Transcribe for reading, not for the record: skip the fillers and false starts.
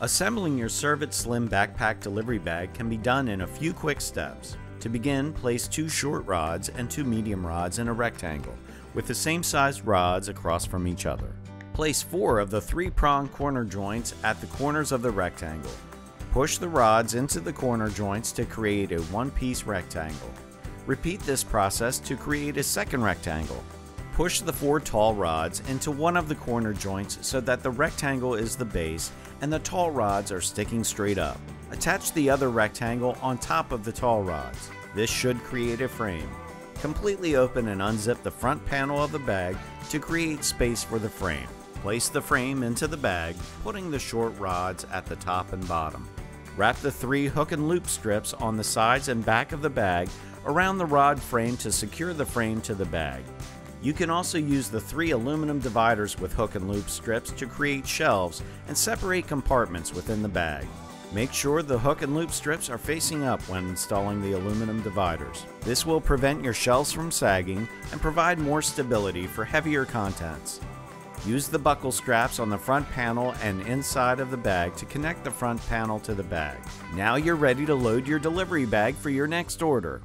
Assembling your Servit Slim Backpack Delivery Bag can be done in a few quick steps. To begin, place 2 short rods and 2 medium rods in a rectangle, with the same sized rods across from each other. Place 4 of the 3-prong corner joints at the corners of the rectangle. Push the rods into the corner joints to create a one-piece rectangle. Repeat this process to create a second rectangle. Push the 4 tall rods into one of the corner joints so that the rectangle is the base and the tall rods are sticking straight up. Attach the other rectangle on top of the tall rods. This should create a frame. Completely open and unzip the front panel of the bag to create space for the frame. Place the frame into the bag, putting the short rods at the top and bottom. Wrap the 3 hook and loop strips on the sides and back of the bag around the rod frame to secure the frame to the bag. You can also use the 3 aluminum dividers with hook and loop strips to create shelves and separate compartments within the bag. Make sure the hook and loop strips are facing up when installing the aluminum dividers. This will prevent your shelves from sagging and provide more stability for heavier contents. Use the buckle straps on the front panel and inside of the bag to connect the front panel to the bag. Now you're ready to load your delivery bag for your next order.